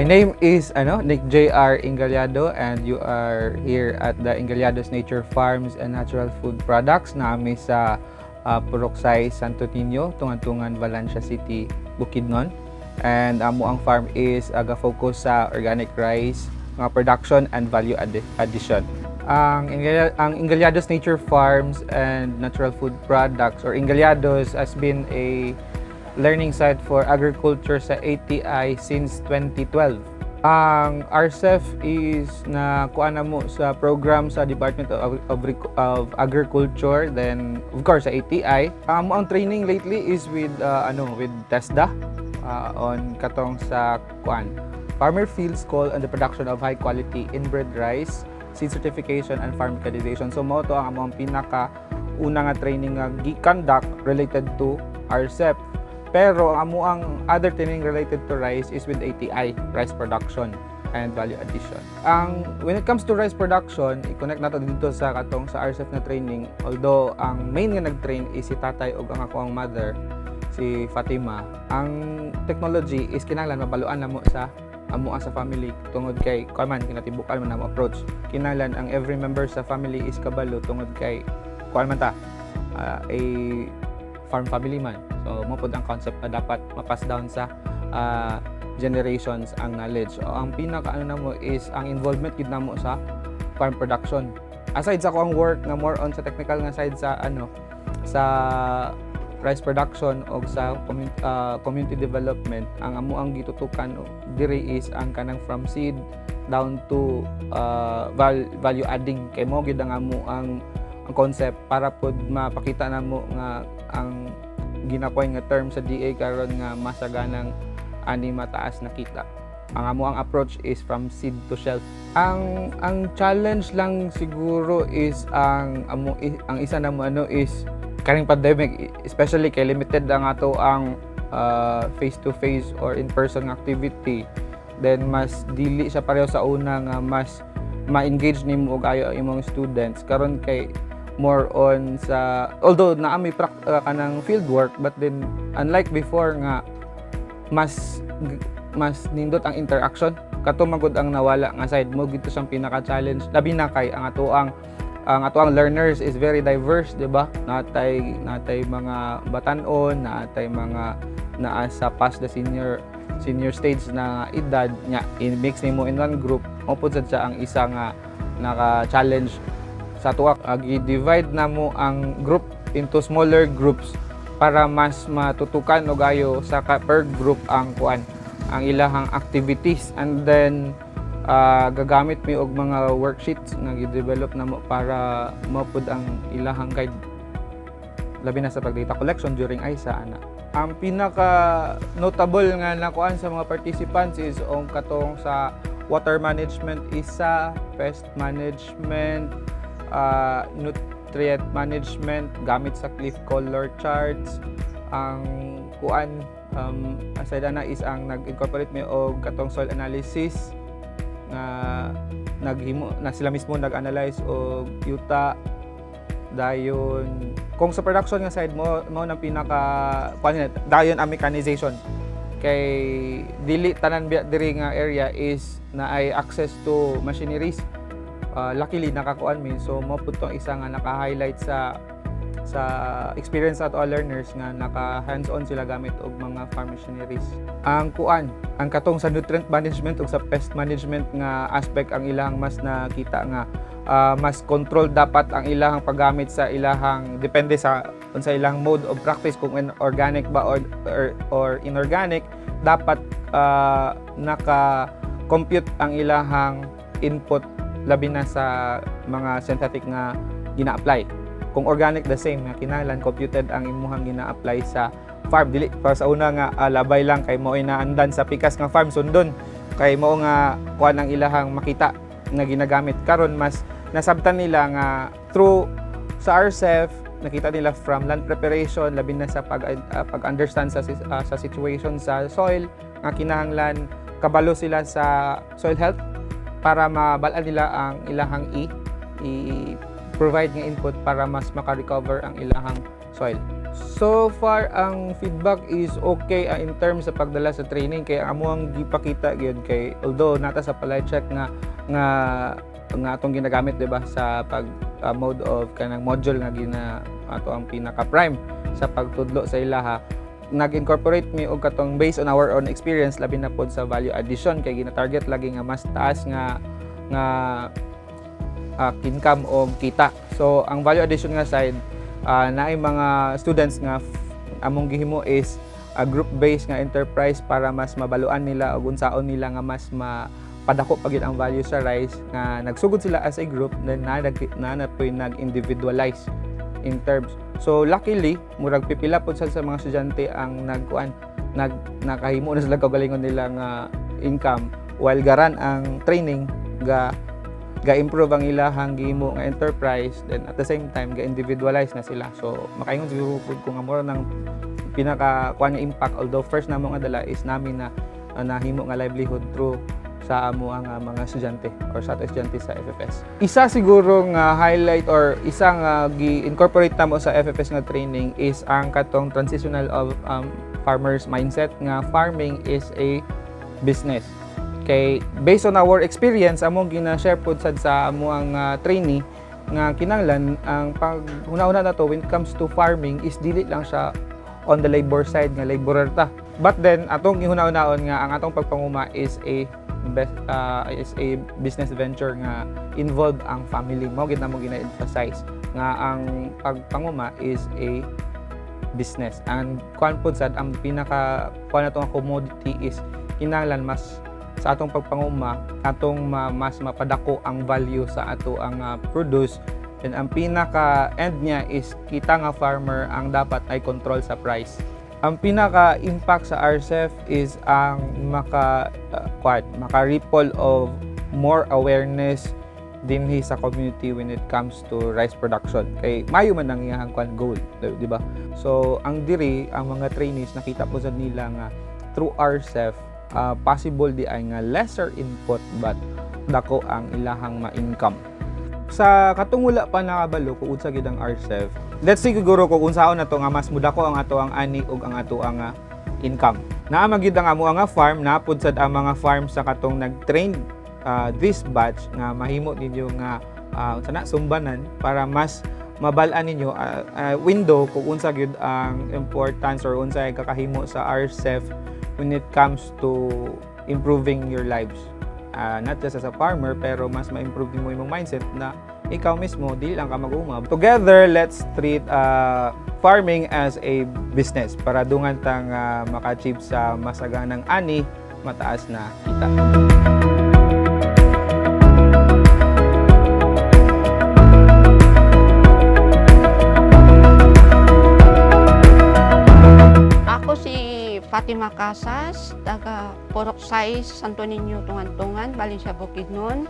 name is Nick J.R. Ingaliado, and you are here at the Ingaliado's Nature Farms and Natural Food Products nami sa Puruksay, Santo Niño, Tungan-Tungan, Valencia City, Bukidnon. And amo ang farm is aga-focus sa organic rice, mga production and value addition. Ang Ingaliado's Nature Farms and Natural Food Products, or Ingaliado's, has been a learning site for agriculture sa ATI since 2012. Ang RCEF is na kuana mo sa program sa Department of Agriculture, then of course sa ATI. Ang training lately is with TESDA on katong sa farmer fields call on the production of high quality inbred rice, seed certification and farm mechanization. So mao to ang among pinaka una nga training nga gi-conduct related to RCEF. Pero ang other training related to rice is with ATI, rice production and value addition. When it comes to rice production, i-connect nato dito sa katong sa RCEF na training. Although ang main nga nag-train is si tatay ug ang akong mother, si Fatima. Ang technology is kinahanglan mabaluan namo sa amuan sa family tungod kay kuan kinatibukan man namo approach. Kinahanglan ang every member sa family is kabalo tungod kay kuan man ta a farm family man. So mo pod ang concept na dapat ma-pass down sa generations ang knowledge. O ang pinaka namo is ang involvement gid namo sa farm production. Aside sa ko ang work nga more on sa technical nga side sa sa rice production o sa community development, ang amo ang gitutukan diri is ang kanang from seed down to value adding. Kay mo gid ang amo ang concept para pod mapakita namo nga ang ginakoy nga term sa DA karon nga masaganang ani mataas na kita. Ang amo ang approach is from seed to shelf. Ang challenge lang siguro is ang isa namo is kaning pandemic, especially kay limited ang ato ang face to face or in person activity. Then mas dili siya pareho sa una nga mas ma-engage nimo og ayo imong students karon kay more on sa although naami kanang field work, but then unlike before nga mas nindot ang interaction kato magud ang nawala nga side mo gito siyang pinaka-challenge labi na kay ang ato ang learners is very diverse, di ba? Natay mga batanon, natay mga naa sa past the senior stage na edad nya i-mix nimo in one group. Mo pud sad siya ang isa nga naka-challenge sa tuwa. I-divide na mo ang group into smaller groups para mas matutukan og ayo sa per group ang ilahang activities, and then gagamit mi og mga worksheets nga gi-develop namo para mapud ang ilahang guide labi na sa pag-data collection during ISA ana. Ang pinaka notable nga nakuan sa mga participants is ang katong sa water management, isa pest management, nutrient management gamit sa cliff color charts. Ang aside na is ang nag-incorporate mi og katong soil analysis nga naghimo na sila mismo nag-analyze og yuta dayon. Kung sa production nga side mo nang pinaka dayon ang mechanization kay dili tanan diri nga area is na ay access to machineries. Luckily nakakuan mi, so mo pud tong isa nga naka-highlight sa experience at all learners nga naka hands-on sila gamit og mga farm machineries. Ang katong sa nutrient management ug sa pest management nga aspect ang ilang mas nakita nga mas control dapat ang ilang paggamit sa ilahang depende sa unsa ilang mode of practice, kung organic ba or inorganic. Dapat naka-compute ang ilahang input labi na sa mga synthetic nga gina-apply. Kung organic, the same nga kinahanglan computed ang imuhang gina-apply sa farm. Dili para sa una nga labay lang kay mo inaandan sa pikas nga farm sundon kay mo nga kuan ang ilahang makita nga ginagamit. Karon mas nasabtan nila nga through sa RCEF, nakita nila from land preparation labi na sa pag-understand sa situation sa soil nga kinahanglan kabalo sila sa soil health para mabalaan nila ang ilahang i-provide nga input para mas maka-recover ang ilahang soil. So far ang feedback is okay in terms sa pagdala sa training, kaya amo ang gipakita gyud kay although nata sa palay check nga atong ginagamit, diba, sa pag mode of kanang module nga ato ang pinaka prime sa pagtudlo sa ilaha, nag-incorporate mi og katong based on our own experience, labi na pod sa value addition kay gina-target lagi nga mas taas nga income o kita. So ang value addition nga side, naay mga students nga among gihimo is a group based nga enterprise para mas mabaluan nila og unsaon nila nga mas padako pagid ang value sa rice nga nagsugod sila as a group, then na po'y nag-individualize in terms. So luckily murag pipila pod sa mga estudyante ang nakahimo na sila kaugalingon nila nga income while garan ang training ga-improve ang ilahang gihimo nga enterprise, then at the same time ga-individualize na sila. So makaingon siguro pud kung amora ng pinaka kuan nga impact, although first namo nga dala is namin na nahimo nga livelihood through sa amo ang mga estudyante or sa estudyante sa FFS. Isa siguro nga highlight or isa nga gi-incorporate namo sa FFS nga training is ang katong transitional of farmers mindset nga farming is a business. Kay based on our experience among gina-share pod sad sa amo ang trainee nga kinahanglan ang paghuna-una nato when it comes to farming is dili lang siya on the labor side nga laborer ta. But then atong gihuna-unaon nga ang atong pagpanguma is a business venture nga involved ang family. Mao gid namo gina-emphasize nga ang pagpanguma is a business. And kuan pod sad ang pinaka kuan nato nga commodity is kinahanglan mas sa atong pagpanguma atong mas mapadako ang value sa ato ang produce, and ang pinaka end niya is kita nga farmer ang dapat ay control sa price. Ang pinaka impact sa RCEF is ang maka-ripple of more awareness dinhi sa community when it comes to rice production. Kay mayo man ang iyang goal, di ba? So ang diri ang mga trainees nakita po sa nila nga through RCEF possible di ay nga lesser input but dako ang ilahang ma-income. Sa katungula pa nakabalo kung unsa gid ang RCEF, let's say siguro kung unsaon nato nga mas mudako ang ato ang ani ug ang ato ang income. Naa magid ang amo nga farm, napud sad ang mga farm sa katong nag-train this batch nga mahimo ninyo nga sumbanan para mas mabal-an ninyo window kung unsa gyud ang importance or unsa ay kakahimo sa RCEF when it comes to improving your lives. Not just as a farmer, pero mas ma-improve mo yung mindset na ikaw mismo, dili lang ka mag-umab. Together, let's treat farming as a business para dungan tang maka-achieve sa masaganang ani, mataas na kita. Ako si Fatima Casas, taga Poroksay, Santo Niño, Tungan-Tungan, Valencia, Bukidnon.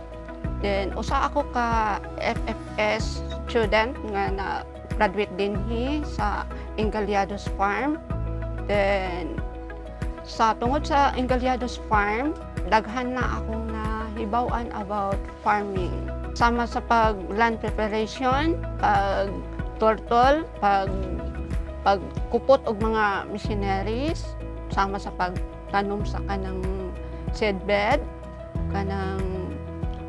Then usa ako ka FFS student nga na graduate dinhi sa Ingaliados Farm. Then tungod sa Ingaliados Farm, daghan na akong nahibaw-an about farming. Sama sa land preparation, pag turtle, pagkupot og mga machineries, sama sa pagtanom sa kanang seedbed, kanang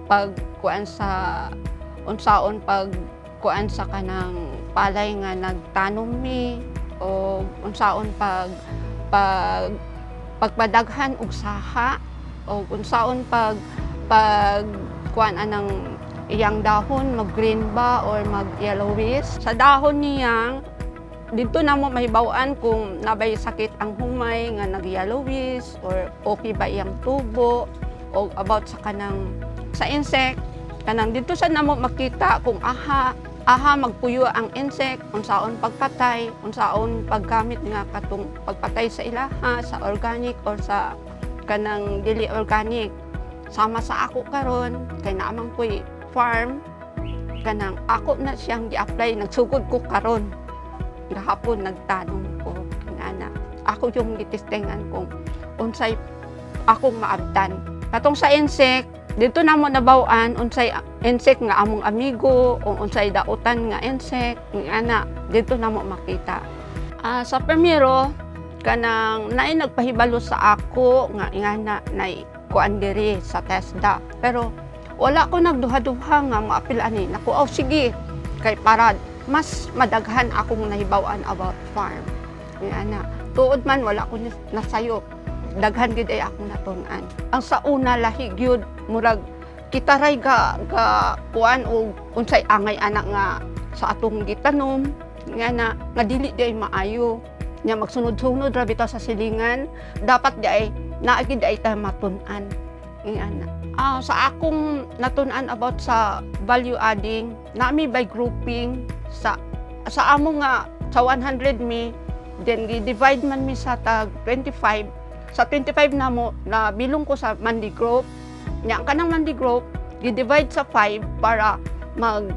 pagkuan sa unsaon pagkuan sa kanang palay nga nagtanom mi, o unsaon pagpadaghan og saha, o unsaon pagkuan anang iyang dahon mag green ba or mag yellowish. Sa dahon niyang dito na mo mahibaw-an kung nabay sakit ang humay nga nag-yellowish or okay ba iyang tubo, o about sa kanang sa insect kanang dito sa namo makita kung aha magpuyo ang insect, unsaon pagpatay, unsaon paggamit nga katong pagpatay sa ilaha sa organic or sa kanang dili organic. Sama sa ako karon kay naamang ko'y farm, kanang ako na siyang gi-apply, nagsugod ko karon. Gahapon nagtanong ko ana ako yung gitestingan kung unsay akong maabtan katong sa insect. Dito na mo nabaw-an unsay insect nga among amigo o unsay dautan nga insect ana dito na mo makita. Sa primero, kanang naay nagpahibalo sa ako nga ingana nay kuan diri sa TESDA. Pero wala ko nagduha-duha nga maapil ani. Naku, oh sige, kay para mas madaghan akong nahibaw-an about farm. Ingana, tuod man wala ko nasayo. Daghan gid ay akong natun-an. Ang sa una lahi gyud murag kita ray ga kuan og unsay angay anak nga sa atong gitanom nga dili di ay maayo nya magsunod-sunod ra bitaw sa silingan dapat di ay naagid ay ta matun-an ingana. Sa akong natun-an about sa value adding nami by grouping sa amo nga sa 100 mi then divide man mi sa tag 25 sa 25 namo na bilong ko sa Mandi Group nya kanang Mandi Group gi-divide sa 5 para mag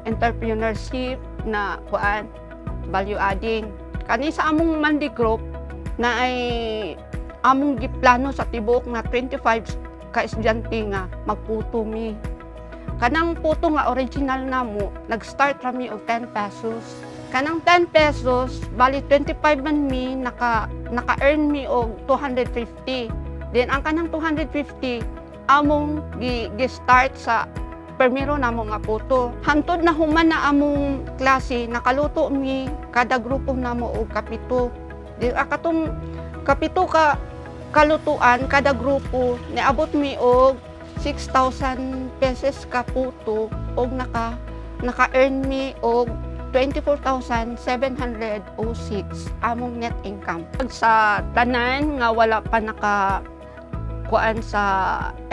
entrepreneurship na kuan value adding. Kani sa among Mandi Group na ay among giplano sa tibuok na 25 ka estudyante nga magputo mi. Kanang puto nga original namo nag-start rami og 10 pesos. Kanang 10 pesos bali 25 man mi naka-earn mi og 250. Then ang kanang 250 among gi-start sa permiro namo nga puto. Hantod na human na among klase, nakaluto mi kada grupo namo og kapito. Di akatong kapito ka kalutuan kada grupo niabot mi og 6,000 pesos ka puto og naka-earn mi og 24,706 among net income. Sa tanan nga wala pa kuan sa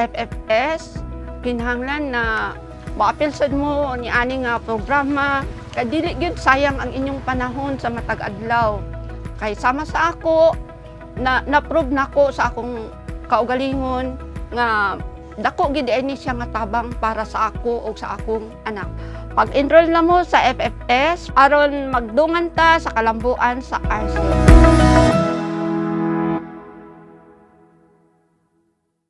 FFS kinahanglan na maapil sad mo ni ani nga programa kay dili gyud sayang ang inyong panahon sa matag adlaw kay sama sa ako na-prove nako sa akong kaugalingon nga dako gid ni siya nga tabang para sa ako o sa akong anak. Pag-enroll na mo sa FFS aron magdungan ta sa kalambuan sa RC.